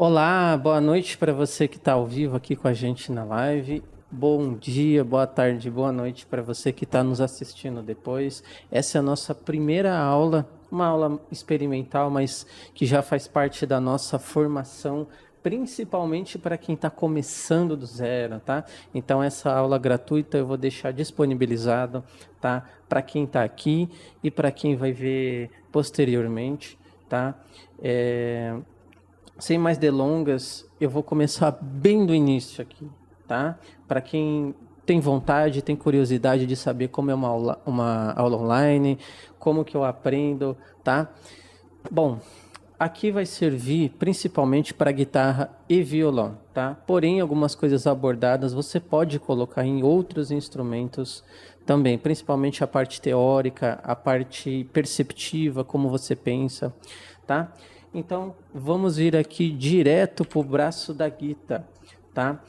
Olá, boa noite para você que está ao vivo aqui com a gente na live. Bom dia, boa tarde, boa noite para você que está nos assistindo depois. Essa é a nossa primeira aula, uma aula experimental, mas que já faz parte da nossa formação, principalmente para quem está começando do zero, tá? Então essa aula gratuita eu vou deixar disponibilizado, tá? Para quem está aqui e para quem vai ver posteriormente, tá? Sem mais delongas, eu vou começar bem do início aqui, tá? Para quem tem vontade, tem curiosidade de saber como é uma aula online, como que eu aprendo, tá? Bom, aqui vai servir principalmente para guitarra e violão, tá? Porém, algumas coisas abordadas você pode colocar em outros instrumentos também, principalmente a parte teórica, a parte perceptiva, como você pensa, tá? Então, vamos vir aqui direto para o braço da guitarra, tá?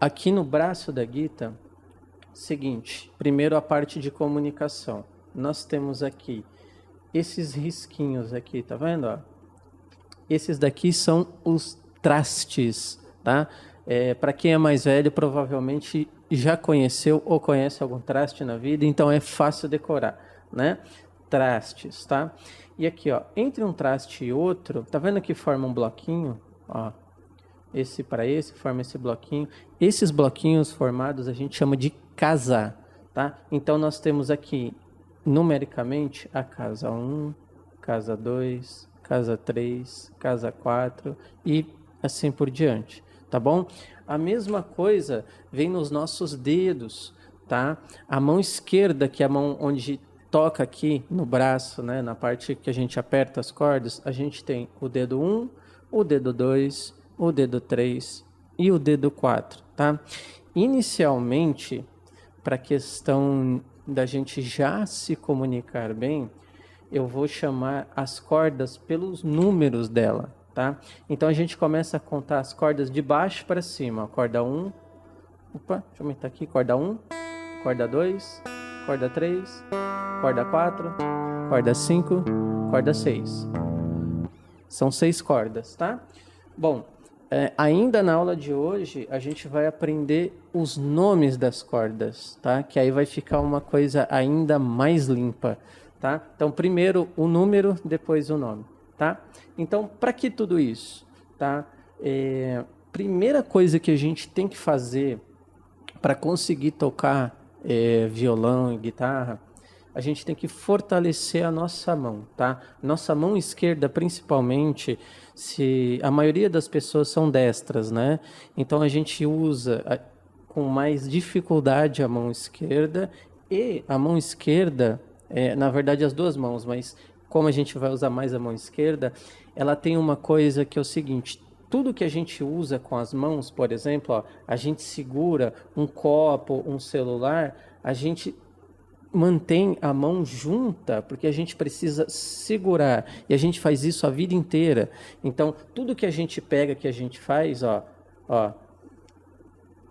Aqui no braço da guitarra, seguinte, primeiro a parte de comunicação. Nós temos aqui esses risquinhos aqui, tá vendo? Ó? Esses daqui são os trastes, tá? Para quem é mais velho, provavelmente já conheceu ou conhece algum traste na vida, então é fácil decorar, né? Trastes, tá? E aqui, ó, entre um traste e outro, tá vendo que forma um bloquinho? Ó, esse para esse forma esse bloquinho. Esses bloquinhos formados a gente chama de casa, tá? Então nós temos aqui numericamente a casa 1, casa 2, casa 3, casa 4 e assim por diante, tá bom? A mesma coisa vem nos nossos dedos, tá? A mão esquerda, que é a mão onde toca aqui no braço, né, na parte que a gente aperta as cordas, a gente tem o dedo 1, o dedo 2, o dedo 3 e o dedo 4, tá? Inicialmente, para a questão da gente já se comunicar bem, eu vou chamar as cordas pelos números dela, tá? Então a gente começa a contar as cordas de baixo para cima. Corda 1, opa, deixa eu aumentar aqui, corda 1, corda 2, corda 3, corda 4, corda 5, corda 6. São 6 cordas, tá? Bom, ainda na aula de hoje, a gente vai aprender os nomes das cordas, tá? Que aí vai ficar uma coisa ainda mais limpa, tá? Então, primeiro o número, depois o nome, tá? Então, para que tudo isso, tá? Primeira coisa que a gente tem que fazer para conseguir tocar violão e guitarra, a gente tem que fortalecer a nossa mão, tá? Nossa mão esquerda, principalmente, se a maioria das pessoas são destras, né? Então a gente usa com mais dificuldade a mão esquerda e a mão esquerda, na verdade as duas mãos, mas como a gente vai usar mais a mão esquerda, ela tem uma coisa que é o seguinte: tudo que a gente usa com as mãos, por exemplo, ó, a gente segura um copo, um celular, a gente mantém a mão junta, porque a gente precisa segurar, e a gente faz isso a vida inteira. Então, tudo que a gente pega, que a gente faz, ó,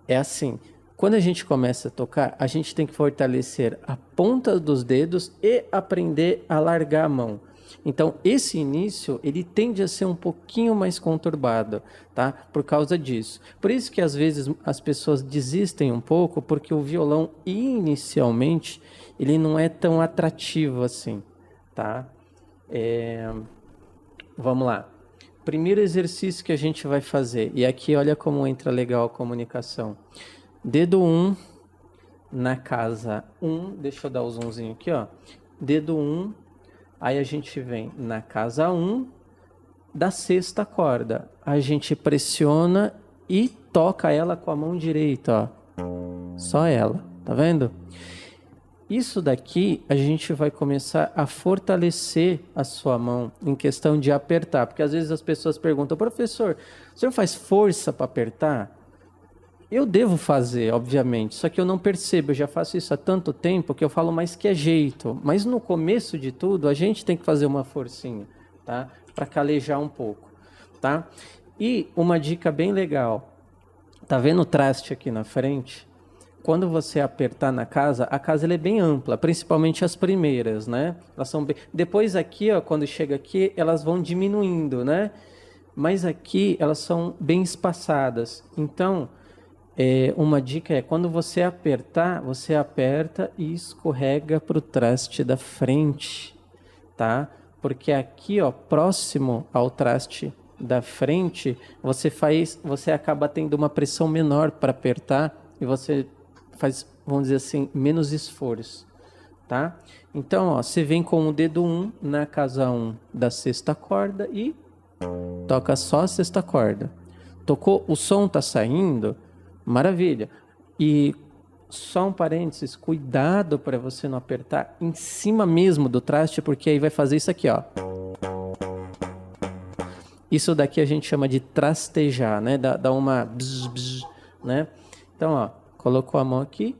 é assim. Quando a gente começa a tocar, a gente tem que fortalecer a ponta dos dedos e aprender a largar a mão. Então, esse início, ele tende a ser um pouquinho mais conturbado, tá? Por causa disso. Por isso que, às vezes, as pessoas desistem um pouco, porque o violão, inicialmente, ele não é tão atrativo assim, tá? Vamos lá. Primeiro exercício que a gente vai fazer, e aqui olha como entra legal a comunicação. Dedo 1 na casa 1, deixa eu dar o zoomzinho aqui, ó. Dedo 1, aí a gente vem na casa 1 da sexta corda. A gente pressiona e toca ela com a mão direita, ó. Só ela, tá vendo? Isso daqui a gente vai começar a fortalecer a sua mão em questão de apertar, porque às vezes as pessoas perguntam: professor, o senhor faz força para apertar? Eu devo fazer, obviamente, só que eu não percebo, eu já faço isso há tanto tempo que eu falo mais que é jeito. Mas no começo de tudo, a gente tem que fazer uma forcinha, tá? Para calejar um pouco, tá? E uma dica bem legal, tá vendo o traste aqui na frente? Quando você apertar na casa, a casa ela é bem ampla, principalmente as primeiras, né? Elas são bem... Depois aqui, ó, quando chega aqui, elas vão diminuindo, né? mas aqui elas são bem espaçadas. Então, uma dica é, quando você apertar, você aperta e escorrega para o traste da frente, tá? Porque aqui, ó, próximo ao traste da frente, você acaba tendo uma pressão menor para apertar e você faz, vamos dizer assim, menos esforço, tá? Então, ó, você vem com o dedo 1 na casa 1 da sexta corda e toca só a sexta corda. Tocou, o som tá saindo, maravilha. E só um parênteses, cuidado para você não apertar em cima mesmo do traste, porque aí vai fazer isso aqui, ó. Isso daqui a gente chama de trastejar, né? Dá uma bzz, bzz, né? Então, ó, colocou a mão aqui,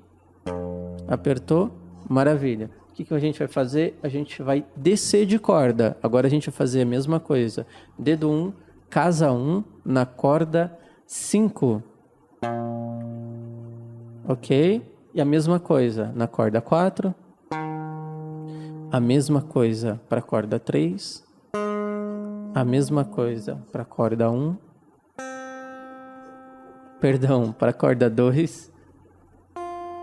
apertou, maravilha. O que a gente vai fazer? A gente vai descer de corda. Agora a gente vai fazer a mesma coisa. Dedo 1, casa 1, na corda 5. Ok? E a mesma coisa na corda 4. A mesma coisa para a corda 3. A mesma coisa para a corda 1. Perdão, para a corda 2.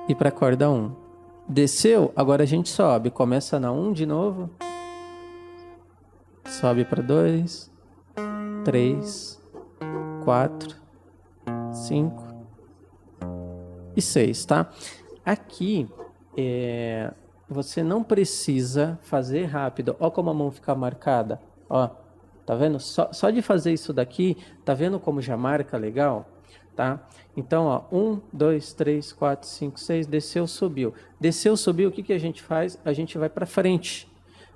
E para a corda 1. Desceu, agora a gente sobe. Começa na 1 de novo. Sobe para 2, 3, 4, 5 e 6, tá? Aqui, você não precisa fazer rápido. Ó como a mão fica marcada. Ó, tá vendo? Só de fazer isso daqui, tá vendo como já marca legal? Tá? Então, ó, 1, 2, 3, 4, 5, 6, desceu, subiu. Desceu, subiu, o que a gente faz? A gente vai para frente.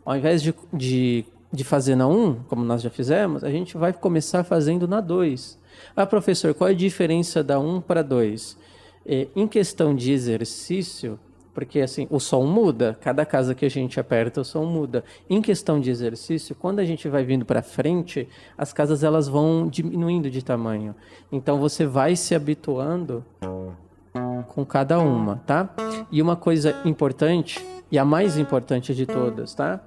Ao invés de fazer na 1, como nós já fizemos, a gente vai começar fazendo na 2. Ah, professor, qual é a diferença da 1 para 2? Em questão de exercício, porque assim, o som muda, cada casa que a gente aperta, o som muda. Em questão de exercício, quando a gente vai vindo para frente, as casas elas vão diminuindo de tamanho. Então você vai se habituando com cada uma, tá? E uma coisa importante, e a mais importante de todas, tá?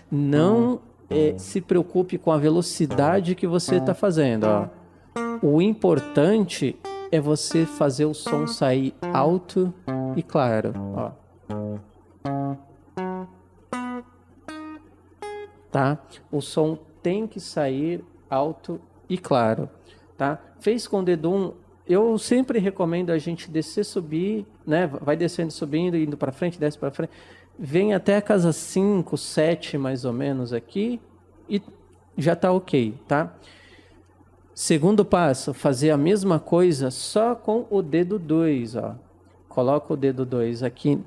Não se preocupe com a velocidade que você está fazendo, ó. O importante é você fazer o som sair alto e claro, ó. Tá? O som tem que sair alto e claro, tá? Fez com o dedo 1, eu sempre recomendo a gente descer, subir, né? Vai descendo, subindo, indo para frente, desce para frente. Vem até a casa 5, 7 mais ou menos aqui e já tá ok, tá? Segundo passo, fazer a mesma coisa só com o dedo 2, ó. Coloca o dedo 2 aqui,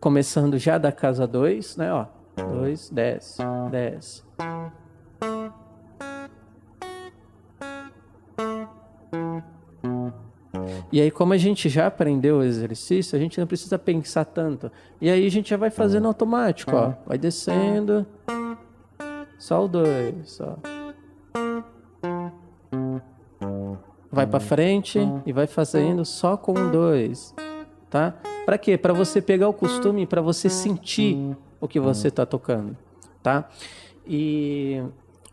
começando já da casa 2, né, ó. 2, desce, desce. E aí, como a gente já aprendeu o exercício, a gente não precisa pensar tanto. E aí a gente já vai fazendo automático, ó. Vai descendo. Só o 2, ó. Vai para frente e vai fazendo só com o 2, tá? Para quê? Para você pegar o costume, para você sentir o que você está tocando, tá? E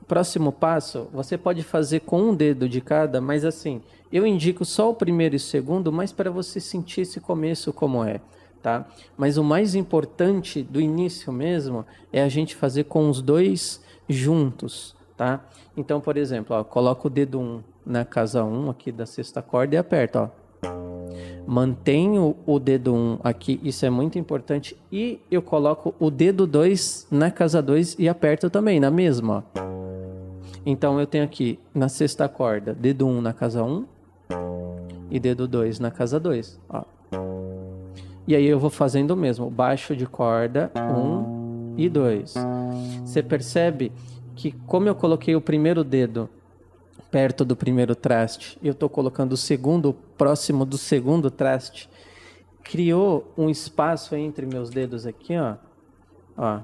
próximo passo, você pode fazer com um dedo de cada, mas assim, eu indico só o primeiro e o segundo, mas para você sentir esse começo como é, tá? Mas o mais importante do início mesmo é a gente fazer com os dois juntos, tá? Então, por exemplo, ó, coloca o dedo 1 na casa 1 aqui da sexta corda e aperta, ó. Mantenho o dedo 1 aqui, isso é muito importante. E eu coloco o dedo 2 na casa 2 e aperto também, na mesma, ó. Então eu tenho aqui na sexta corda, dedo 1 na casa 1 e dedo 2 na casa 2, ó. E aí eu vou fazendo o mesmo, baixo de corda, 1 e 2. Você percebe que como eu coloquei o primeiro dedo perto do primeiro traste, eu estou colocando o segundo próximo do segundo traste, criou um espaço entre meus dedos aqui, ó. Ó.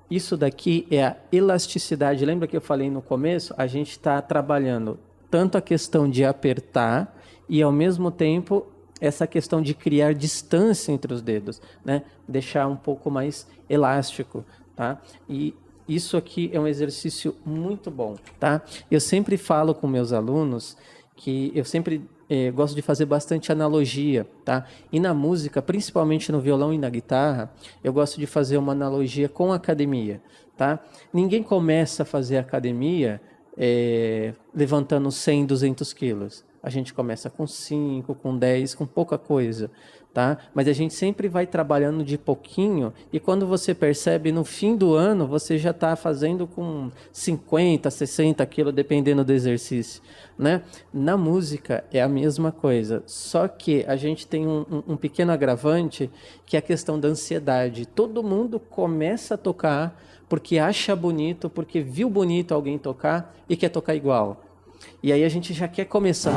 Isso daqui é a elasticidade. Lembra que eu falei no começo? A gente está trabalhando tanto a questão de apertar e, ao mesmo tempo, essa questão de criar distância entre os dedos, né? Deixar um pouco mais elástico, tá? E Isso aqui é um exercício muito bom, tá? Eu sempre falo com meus alunos que eu sempre gosto de fazer bastante analogia, tá? E na música, principalmente no violão e na guitarra, eu gosto de fazer uma analogia com a academia, tá? Ninguém começa a fazer academia levantando 100, 200 quilos. A gente começa com 5, com 10, com pouca coisa, tá? Mas a gente sempre vai trabalhando de pouquinho e quando você percebe, no fim do ano, você já está fazendo com 50, 60 quilos, dependendo do exercício, né? Na música é a mesma coisa, só que a gente tem um pequeno agravante, que é a questão da ansiedade. Todo mundo começa a tocar porque acha bonito, porque viu bonito alguém tocar e quer tocar igual. E aí a gente já quer começar.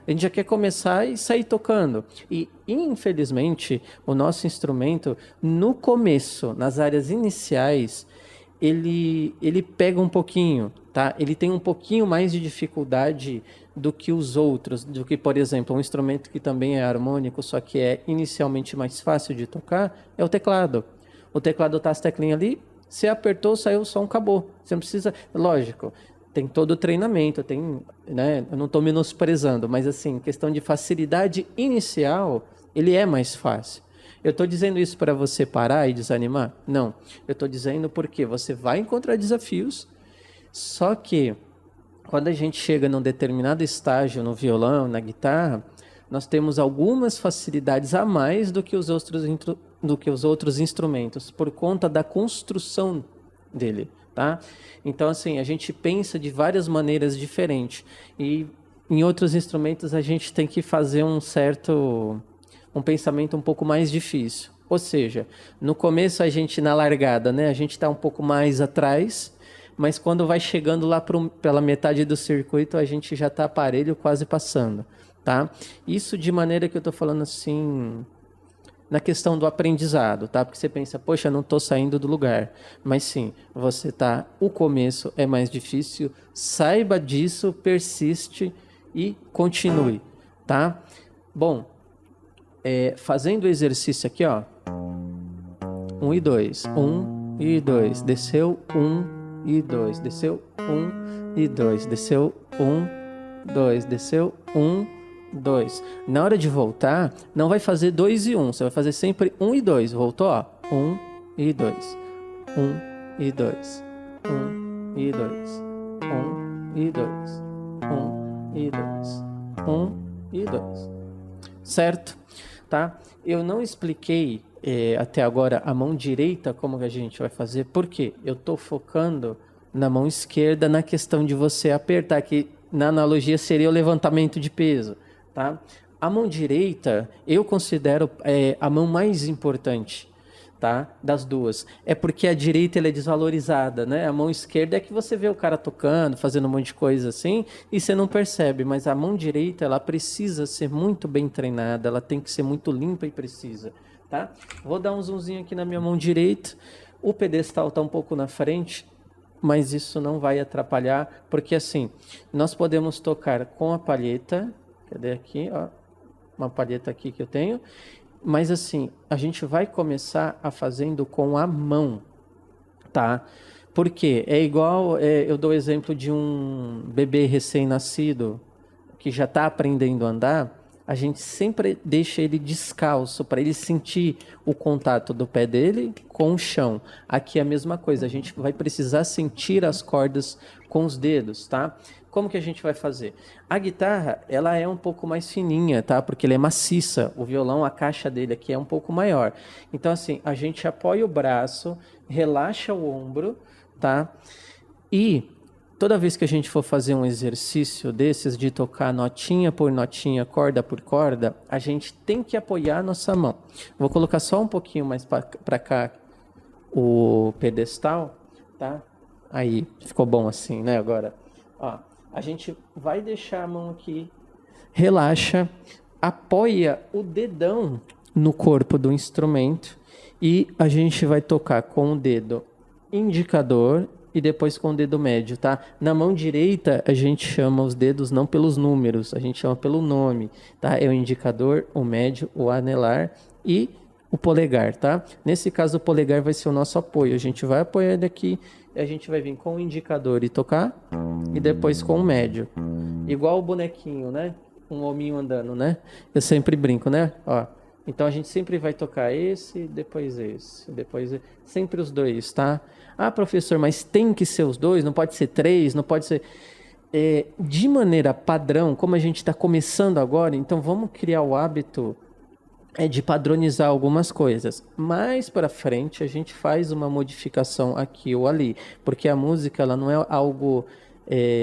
A gente já quer começar e sair tocando. E, infelizmente, o nosso instrumento, no começo, nas áreas iniciais, ele pega um pouquinho, tá? Ele tem um pouquinho mais de dificuldade do que os outros, do que, por exemplo, um instrumento que também é harmônico, só que é inicialmente mais fácil de tocar, é o teclado. O teclado tá as teclinhas ali, você apertou, saiu o som, acabou. Você não precisa... Lógico, tem todo o treinamento, né? Eu não estou menosprezando, mas assim, questão de facilidade inicial, ele é mais fácil. Eu estou dizendo isso para você parar e desanimar? Não. Eu estou dizendo porque você vai encontrar desafios, só que quando a gente chega num determinado estágio no violão, na guitarra, nós temos algumas facilidades a mais do que os outros instrumentos, por conta da construção dele, tá? Então, assim, a gente pensa de várias maneiras diferentes. E em outros instrumentos a gente tem que fazer um pensamento um pouco mais difícil. Ou seja, no começo a gente, na largada, né, a gente está um pouco mais atrás, mas quando vai chegando lá pela metade do circuito, a gente já está parelho, quase passando, tá? Isso de maneira que eu estou falando assim, na questão do aprendizado, tá? Porque você pensa, poxa, não estou saindo do lugar. Mas sim, o começo é mais difícil, saiba disso, persiste e continue, tá? Bom, fazendo o exercício aqui, ó, 1 e 2, 1 e 2, desceu 1 e 2, desceu 1 e 2, desceu 1, 2, desceu 1, 2. Na hora de voltar, não vai fazer 2 e 1, você vai fazer sempre 1 e 2. Voltou, ó, 1 e 2, 1 e 2, 1 e 2, 1 e 2, 1 e 2, 1 e 2. Certo? Tá? Eu não expliquei até agora a mão direita como que a gente vai fazer, porque eu estou focando na mão esquerda na questão de você apertar, que na analogia seria o levantamento de peso, tá? A mão direita eu considero a mão mais importante, tá? Das duas. É porque a direita ela é desvalorizada, né? A mão esquerda é que você vê o cara tocando, fazendo um monte de coisa assim, e você não percebe, mas a mão direita ela precisa ser muito bem treinada, ela tem que ser muito limpa e precisa, tá? Vou dar um zoomzinho aqui na minha mão direita. O pedestal está um pouco na frente, mas isso não vai atrapalhar, porque assim, nós podemos tocar com a palheta, cadê aqui, ó, uma palheta aqui que eu tenho, mas assim, a gente vai começar fazendo com a mão, tá? Porque é igual, eu dou o exemplo de um bebê recém-nascido que já está aprendendo a andar, a gente sempre deixa ele descalço para ele sentir o contato do pé dele com o chão. Aqui é a mesma coisa, a gente vai precisar sentir as cordas com os dedos, tá? Como que a gente vai fazer? A guitarra, ela é um pouco mais fininha, tá? Porque ele é maciça. O violão, a caixa dele aqui é um pouco maior. Então, assim, a gente apoia o braço, relaxa o ombro, tá? E toda vez que a gente for fazer um exercício desses de tocar notinha por notinha, corda por corda, a gente tem que apoiar a nossa mão. Vou colocar só um pouquinho mais para cá o pedestal, tá? Aí, ficou bom assim, né? Agora, ó, a gente vai deixar a mão aqui, relaxa, apoia o dedão no corpo do instrumento e a gente vai tocar com o dedo indicador e depois com o dedo médio, tá? Na mão direita, a gente chama os dedos não pelos números, a gente chama pelo nome, tá? É o indicador, o médio, o anelar e o polegar, tá? Nesse caso, o polegar vai ser o nosso apoio. A gente vai apoiar ele aqui, e a gente vai vir com o indicador e tocar, e depois com o médio. Igual o bonequinho, né? Um hominho andando, né? Eu sempre brinco, né? Ó. Então a gente sempre vai tocar esse, depois esse, depois esse. Sempre os dois, tá? Ah, professor, mas tem que ser os dois? Não pode ser três? Não pode ser... de maneira padrão, como a gente está começando agora, então vamos criar o hábito de padronizar algumas coisas. Mais para frente a gente faz uma modificação aqui ou ali, porque a música ela não é algo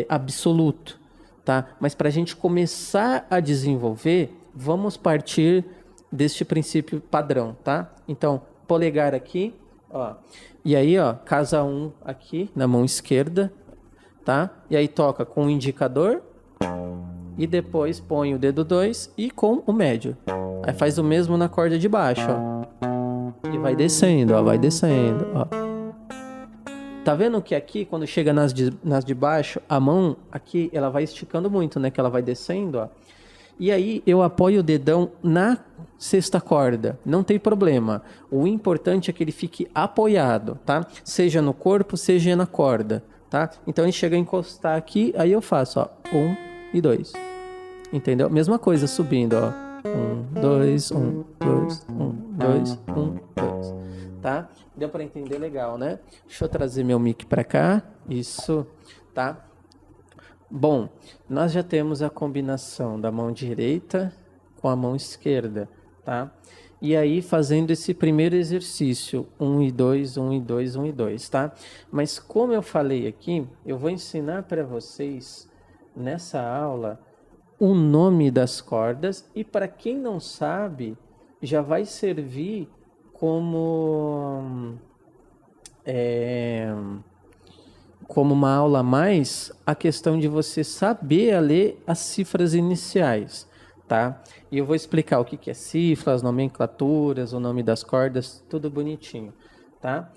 absoluto, tá? Mas para a gente começar a desenvolver, vamos partir deste princípio padrão, tá? Então, polegar aqui, ó. E aí, ó, casa 1 aqui na mão esquerda, tá? E aí toca com o indicador e depois põe o dedo 2 e com o médio. Aí faz o mesmo na corda de baixo, ó. E vai descendo, ó, vai descendo, ó. Tá vendo que aqui, quando chega nas de baixo, a mão aqui, ela vai esticando muito, né? Que ela vai descendo, ó. E aí eu apoio o dedão na sexta corda, não tem problema. O importante é que ele fique apoiado, tá? Seja no corpo, seja na corda, tá? Então ele chega a encostar aqui, aí eu faço, ó, 1 e 2. Entendeu? Mesma coisa subindo, ó. 1, 2, 1, 2, 1, 2, 1, 2. Tá? Deu para entender legal, né? Deixa eu trazer meu mic para cá. Isso, tá? Bom, nós já temos a combinação da mão direita com a mão esquerda, tá? E aí, fazendo esse primeiro exercício, 1 e 2, 1 e 2, 1 e 2, tá? Mas como eu falei aqui, eu vou ensinar para vocês, nessa aula, o nome das cordas. E para quem não sabe, já vai servir como... como uma aula a mais, a questão de você saber ler as cifras iniciais, tá? E eu vou explicar o que é cifra, as nomenclaturas, o nome das cordas, tudo bonitinho, tá?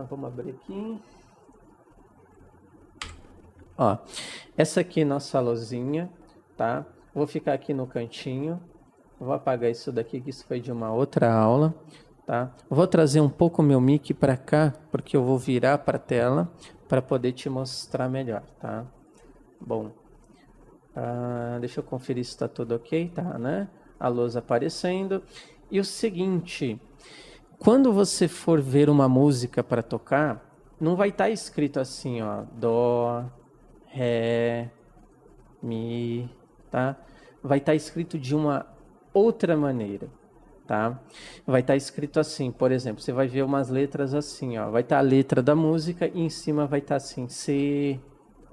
Vamos abrir aqui. Ó, essa aqui é nossa lousinha, tá? Vou ficar aqui no cantinho, vou apagar isso daqui, que isso foi de uma outra aula, tá? Vou trazer um pouco meu mic para cá, porque eu vou virar para a tela, para poder te mostrar melhor, tá? Bom, deixa eu conferir se está tudo ok, tá, né? A lousa aparecendo. E o seguinte, quando você for ver uma música para tocar, não vai estar escrito assim, ó, dó, ré, mi, tá? Vai estar escrito de uma outra maneira, tá? Vai estar escrito assim, por exemplo, você vai ver umas letras assim, ó, vai estar a letra da música e em cima vai estar assim, C,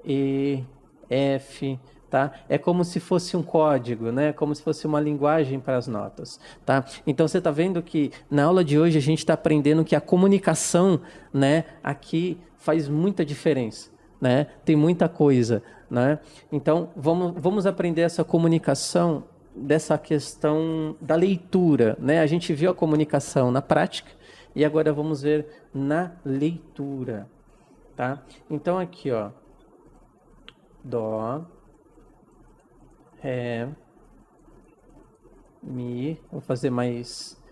E, F, tá? É como se fosse um código, né? Como se fosse uma linguagem para as notas, tá? Então você está vendo que na aula de hoje a gente está aprendendo que a comunicação, né, aqui faz muita diferença, né? Tem muita coisa, né? Então vamos aprender essa comunicação dessa questão da leitura, né? A gente viu a comunicação na prática e agora vamos ver na leitura, tá? Então aqui, ó, dó, ré, mi, vou fazer mais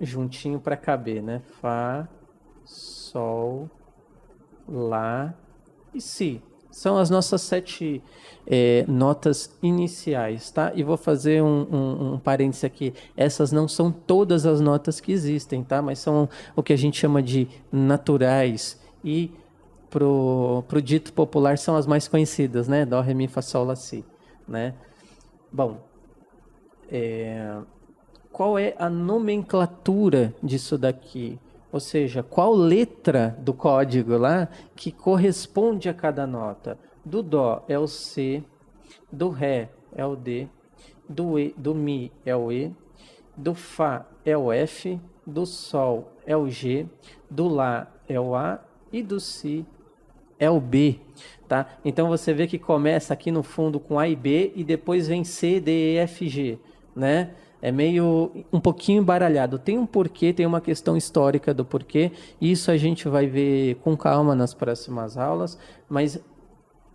juntinho para caber, né? Fá, sol, lá e si. São as nossas 7 notas iniciais, tá? E vou fazer um parênteses aqui. Essas não são todas as notas que existem, tá? Mas são o que a gente chama de naturais. E pro dito popular são as mais conhecidas, né? Dó, ré, mi, fá, sol, lá, si, né? Bom, qual é a nomenclatura disso daqui? Ou seja, qual letra do código lá que corresponde a cada nota? Do dó é o C, do ré é o D, do mi é o E, do fá é o F, do sol é o G, do lá é o A e do si é o B, tá? Então você vê que começa aqui no fundo com A e B e depois vem C, D, E, F, G, né? É meio um pouquinho embaralhado. Tem um porquê, tem uma questão histórica do porquê. Isso a gente vai ver com calma nas próximas aulas, mas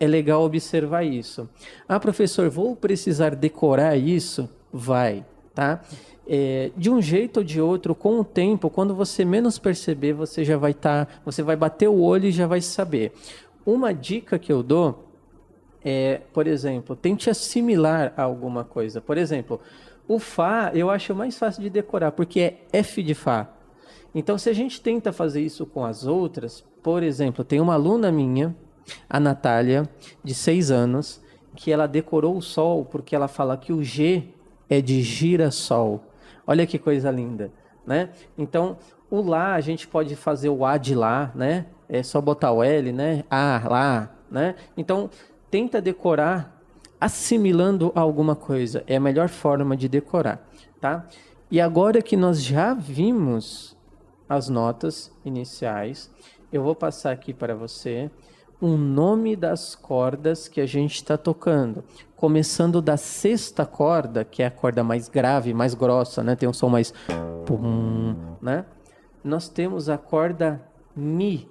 é legal observar isso. Ah, professor, vou precisar decorar isso? Vai, tá? de um jeito ou de outro, com o tempo, quando você menos perceber, você já vai você vai bater o olho e já vai saber. Uma dica que eu dou por exemplo, tente assimilar a alguma coisa. Por exemplo, o Fá eu acho mais fácil de decorar, porque é F de Fá. Então, se a gente tenta fazer isso com as outras, por exemplo, tem uma aluna minha, a Natália, de 6 anos, que ela decorou o Sol porque ela fala que o G é de girassol. Olha que coisa linda, né? Então, o Lá, a gente pode fazer o A de Lá, né? É só botar o L, né? A, Lá, né? Então, tenta decorar assimilando alguma coisa. É a melhor forma de decorar, tá? E agora que nós já vimos as notas iniciais, eu vou passar aqui para você o nome das cordas que a gente está tocando. Começando da sexta corda, que é a corda mais grave, mais grossa, né? Tem um som mais pum, né? Nós temos a corda Mi,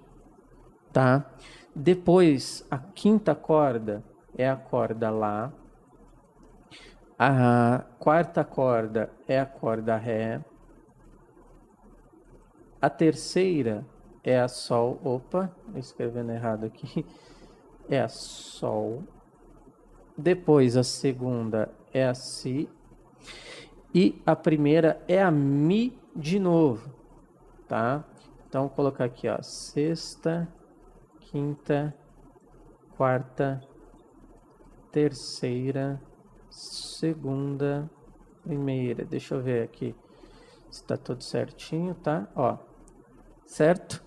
tá? Depois, a quinta corda é a corda Lá. A quarta corda é a corda Ré. A terceira é a Sol. Opa, escrevendo errado aqui. É a Sol. Depois, a segunda é a Si. E a primeira é a Mi de novo, tá? Então, vou colocar aqui, ó. Sexta, quinta, quarta, terceira, segunda, primeira. Deixa eu ver aqui se tá tudo certinho, tá? Ó, certo?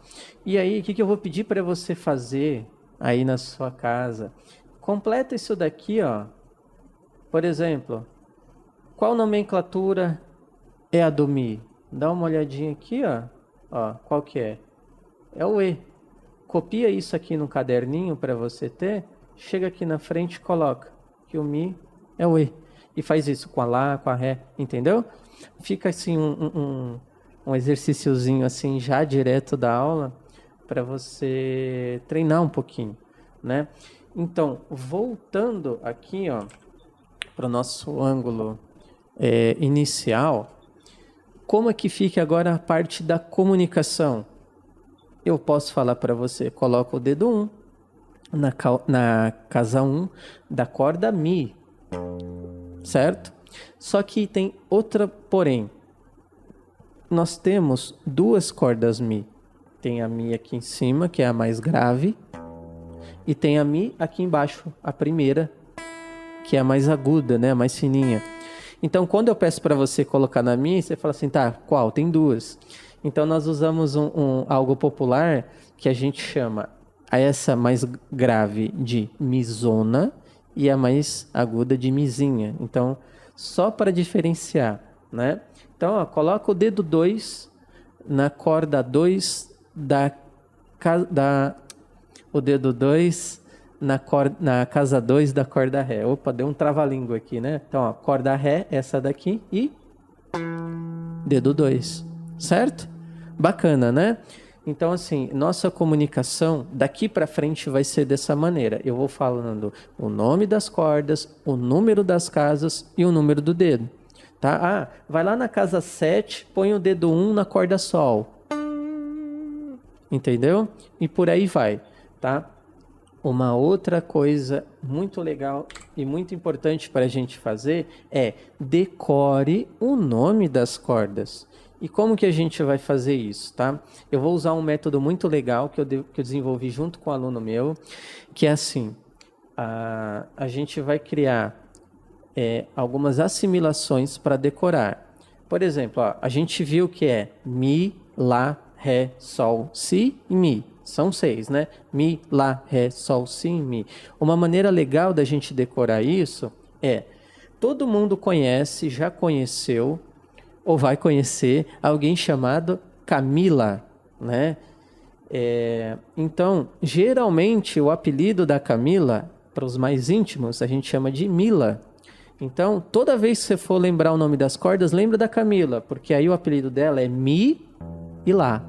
E aí, o que eu vou pedir para você fazer aí na sua casa? Completa isso daqui, ó. Por exemplo, qual nomenclatura é a do Mi? Dá uma olhadinha aqui, ó. Ó, qual que é? É o E. Copia isso aqui no caderninho para você ter. Chega aqui na frente e coloca que o Mi é o E. E faz isso com a Lá, com a Ré, entendeu? Fica assim um exercíciozinho assim já direto da aula para você treinar um pouquinho, né? Então, voltando aqui, ó, para o nosso ângulo inicial, como é que fica agora a parte da comunicação? Eu posso falar para você, coloca o dedo 1 na casa 1 da corda Mi, certo? Só que tem outra porém. Nós temos duas cordas Mi. Tem a Mi aqui em cima, que é a mais grave, e tem a Mi aqui embaixo, a primeira, que é a mais aguda, né? A mais fininha. Então, quando eu peço para você colocar na Mi, você fala assim, tá, qual? Tem duas. Então, nós usamos algo popular que a gente chama essa mais grave de Mizona e a mais aguda de Mizinha. Então, só para diferenciar, né? Então, ó, coloca o dedo 2 na corda 2 o dedo 2 na casa 2 da corda Ré. Opa, deu um trava-língua aqui, né? Então, ó, corda Ré, essa daqui e dedo 2, certo? Bacana, né? Então, assim, nossa comunicação daqui para frente vai ser dessa maneira. Eu vou falando o nome das cordas, o número das casas e o número do dedo, tá? Ah, vai lá na casa 7, põe o dedo 1 na corda Sol. Entendeu? E por aí vai, tá? Uma outra coisa muito legal e muito importante para a gente fazer é decore o nome das cordas. E como que a gente vai fazer isso, tá? Eu vou usar um método muito legal que eu desenvolvi junto com um aluno meu, que é assim, a gente vai criar algumas assimilações para decorar. Por exemplo, ó, a gente viu que é Mi, Lá, Ré, Sol, Si e Mi. São 6, né? Mi, Lá, Ré, Sol, Si e Mi. Uma maneira legal da gente decorar isso é, todo mundo conhece, já conheceu, ou vai conhecer alguém chamado Camila, né? Então, geralmente, o apelido da Camila, para os mais íntimos, a gente chama de Mila. Então, toda vez que você for lembrar o nome das cordas, lembra da Camila, porque aí o apelido dela é Mi e Lá.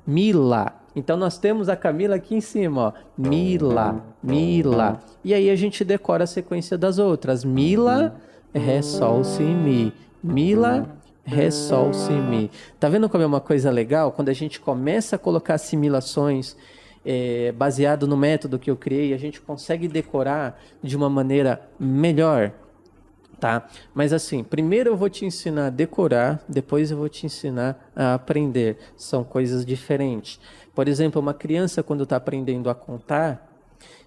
Mila. Então, nós temos a Camila aqui em cima, ó. Mila, Mila. E aí a gente decora a sequência das outras. Mila, Ré, Sol, Si, Mi. Mila, Ré, Sol, Si, Mi. Tá vendo como é uma coisa legal? Quando a gente começa a colocar assimilações baseado no método que eu criei, a gente consegue decorar de uma maneira melhor, tá? Mas assim, primeiro eu vou te ensinar a decorar, depois eu vou te ensinar a aprender. São coisas diferentes. Por exemplo, uma criança quando está aprendendo a contar,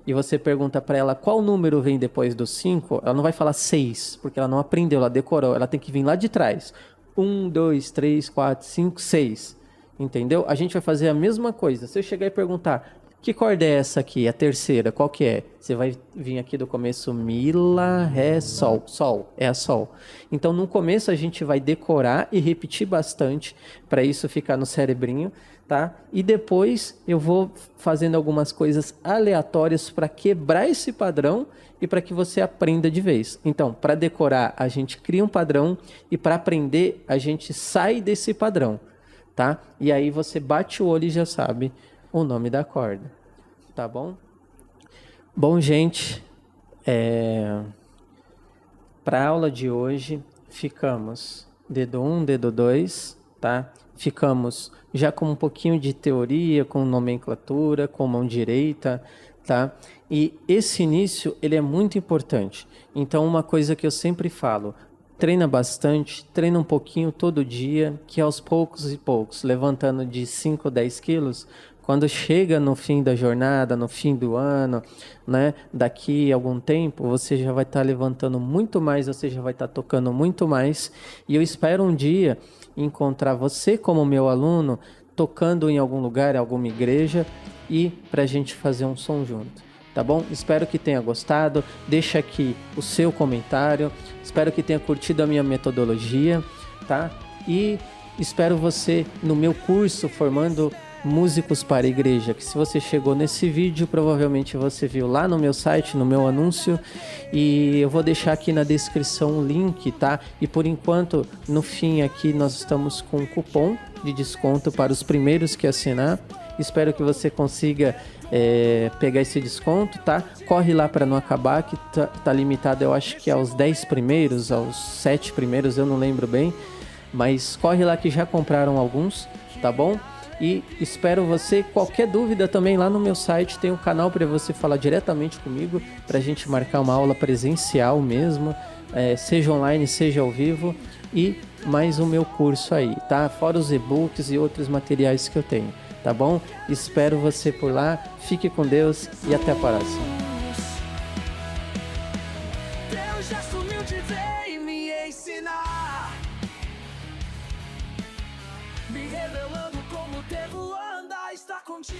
e você pergunta para ela qual número vem depois do 5, ela não vai falar 6, porque ela não aprendeu, ela decorou, ela tem que vir lá de trás. 1, 2, 3, 4, 5, 6. Entendeu? A gente vai fazer a mesma coisa. Se eu chegar e perguntar, que corda é essa aqui? A terceira, qual que é? Você vai vir aqui do começo, Mi, Lá, Ré, Sol. Sol, é a Sol. Então, no começo, a gente vai decorar e repetir bastante, para isso ficar no cerebrinho, tá? E depois, eu vou fazendo algumas coisas aleatórias para quebrar esse padrão e para que você aprenda de vez. Então, para decorar, a gente cria um padrão e para aprender, a gente sai desse padrão, tá? E aí você bate o olho e já sabe o nome da corda, tá bom? Bom, gente, para a aula de hoje, ficamos dedo 1, dedo 2, tá? Ficamos já com um pouquinho de teoria, com nomenclatura, com mão direita, tá? E esse início, ele é muito importante. Então, uma coisa que eu sempre falo, treina bastante, treina um pouquinho todo dia, que aos poucos e poucos, levantando de 5, 10 quilos, quando chega no fim da jornada, no fim do ano, né, daqui a algum tempo, você já vai estar levantando muito mais, você já vai estar tocando muito mais. E eu espero um dia encontrar você como meu aluno, tocando em algum lugar, em alguma igreja, e para a gente fazer um som junto. Tá bom? Espero que tenha gostado. Deixa aqui o seu comentário. Espero que tenha curtido a minha metodologia, tá? E espero você no meu curso Formando Músicos para a Igreja, que se você chegou nesse vídeo, provavelmente você viu lá no meu site, no meu anúncio, e eu vou deixar aqui na descrição o link, tá? E por enquanto, no fim aqui, nós estamos com um cupom de desconto para os primeiros que assinar. Espero que você consiga pegar esse desconto, tá? Corre lá para não acabar, que tá limitado, eu acho que aos 10 primeiros, aos 7 primeiros, eu não lembro bem, mas corre lá que já compraram alguns, tá bom? E espero você. Qualquer dúvida também lá no meu site tem um canal para você falar diretamente comigo, para a gente marcar uma aula presencial mesmo, seja online, seja ao vivo, e mais o meu curso aí, tá? Fora os e-books e outros materiais que eu tenho, tá bom? Espero você por lá, fique com Deus e até a próxima. Deus já sumiu de ver e me ensinar, me revelando como devo andar, estar contigo.